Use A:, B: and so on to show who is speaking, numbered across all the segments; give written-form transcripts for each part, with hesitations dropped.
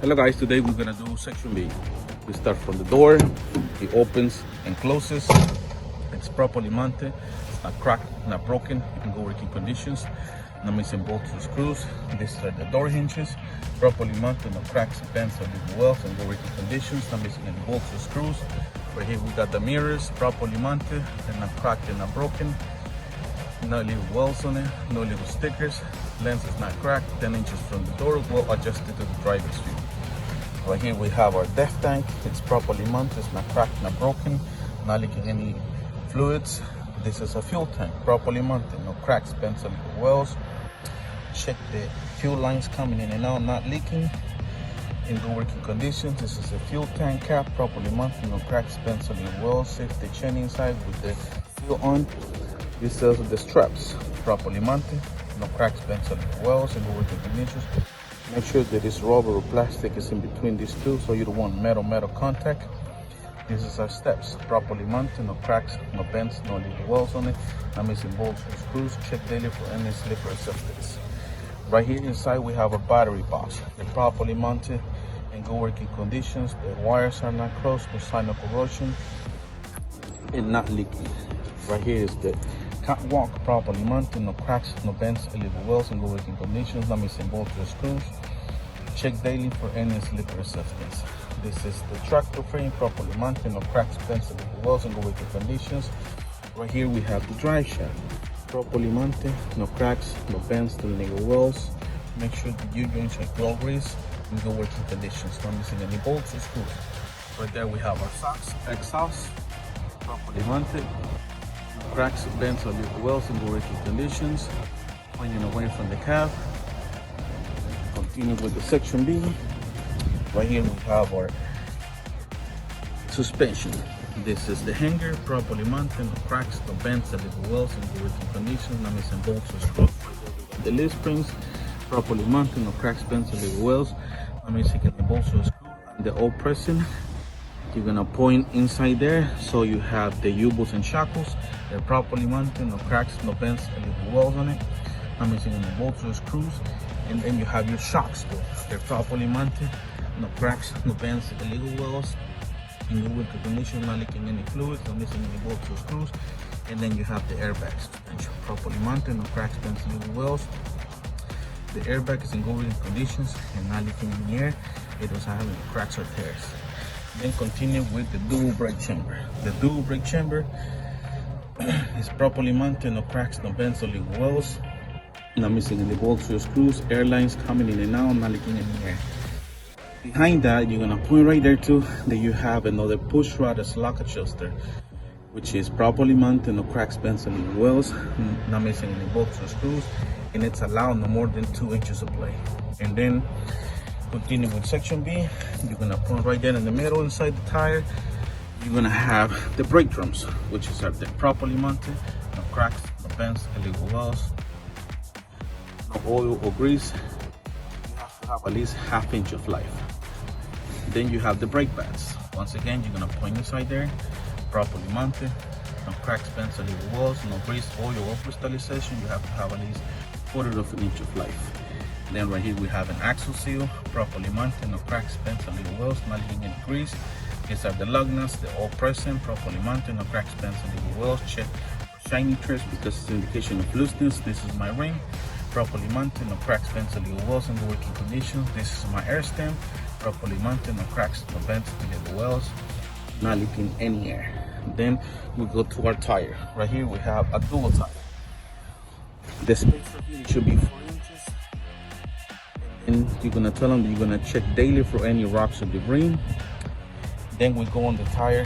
A: Hello guys, today we're gonna do section B. We start from the door, it opens and closes, it's properly mounted, it's not cracked, not broken, in good working conditions, no missing bolts or screws. These are the door hinges, properly mounted, no cracks, bends, or little wells, in good working conditions, not missing any bolts or screws. Right here we got the mirrors, properly mounted, they're not cracked and not broken, no little wells on it, no little stickers. Lens is not cracked, 10 inches from the door, well adjusted to the driver's view. Right here we have our def tank, it's properly mounted, it's not cracked, not broken, not leaking any fluids. This is a fuel tank, properly mounted, no cracks, bends, or little wells. Check the fuel lines coming in and out, not leaking, in good working conditions. This is a fuel tank cap, properly mounted, no cracks, bends, or little wells. Safety chain inside with the fuel on. This is the straps, properly mounted, no cracks, bends, or little wells, in good working conditions. Make sure that this rubber or plastic is in between these two, so you don't want metal contact. This is our steps, properly mounted, no cracks, no bends, no little wells on it, not missing bolts or screws. Check daily for any slip or substance. Right here inside we have a battery box. They're properly mounted, in good working conditions. The wires are not closed, no sign of corrosion, and not leaking. Right here is the catwalk, properly mounted, no cracks, no bends, illegal wells, in good working conditions, not missing bolts or screws. Check daily for any slip or substance. This is the tractor frame, properly mounted, no cracks, bends, illegal wells, in good working conditions. Right here we have the drive shaft, properly mounted, no cracks, no bends, no illegal wells. Make sure the U-joints are well greased, in good working conditions, not missing any bolts or screws. Right there we have our exhaust, properly mounted, cracks, bends, or little wells, in good working conditions. Pointing away from the cab. Continue with the section B. Right here we have our suspension. This is the hanger, properly mounted, no cracks, no bends, or little wells, in good working conditions, not missing bolts or screws. The leaf springs, properly mounted, no cracks, bends, or little wells, not missing any bolts or screws. And the all pressing. You're gonna point inside there, so you have the U-bolts and shackles. They're properly mounted, no cracks, no bends, and little wells on it, not missing any bolts or screws. And then you have your shocks too. They're properly mounted, no cracks, no bends, illegal wells, in good working condition, not leaking any fluids, not missing any bolts or screws. And then you have the airbag suspension, properly mounted, no cracks, bends, illegal wells. The airbag is in good working conditions and not leaking any air. It doesn't have any cracks or tears. Then continue with the dual brake chamber. The dual brake chamber is properly mounted, no cracks, no bends, or little wells, not missing any bolts or screws. Airlines coming in and out, not leaking any air. Behind that, you're gonna point right there too that you have another push rod lock adjuster, which is properly mounted, no cracks, bends, or little wells, not missing any bolts or screws, and it's allowed no more than 2 inches of play. And then continue with section B. You're gonna put right there in the middle inside the tire. You're gonna have the brake drums, which is up there, properly mounted, no cracks, no bends, illegal wells, no oil or grease. You have to have at least ½ inch of life. Then you have the brake pads. Once again, you're gonna point inside there, properly mounted, no cracks, bends, illegal wells, no grease, oil, or crystallization. You have to have at least ½ inch of life. Then right here we have an axle seal, properly mounted, no cracks, bends, or little wells, not leaking any grease. These are the lug nuts, they're all present, properly mounted, no cracks, bends, or little wells. Check for shiny threads because it's an indication of looseness. This is my ring, properly mounted, no cracks, bends, or little wells, in good working conditions. This is my air stem, properly mounted, no cracks, no bends, or little wells, not leaking any air. Then we go to our tire. Right here we have a dual tire. The space right here should be 4 inches. And you're gonna tell them that you're gonna check daily for any rocks or debris. Then we go on the tire.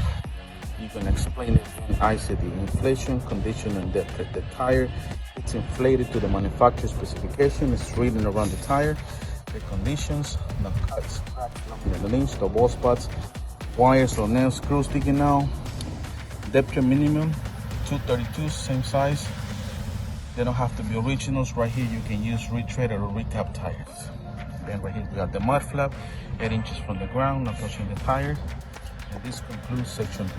A: You're gonna explain it again. I said the inflation, condition, and depth of the tire. It's inflated to the manufacturer specification. It's reading around the tire. The conditions, the cuts, cracks, the links, the ball spots, wires or nails, screws sticking out. Depth minimum 232, same size. They don't have to be originals. Right here you can use retreaded or recap tires. Then right here we got the mud flap, 8 inches from the ground, not touching the tire. And this concludes section 2.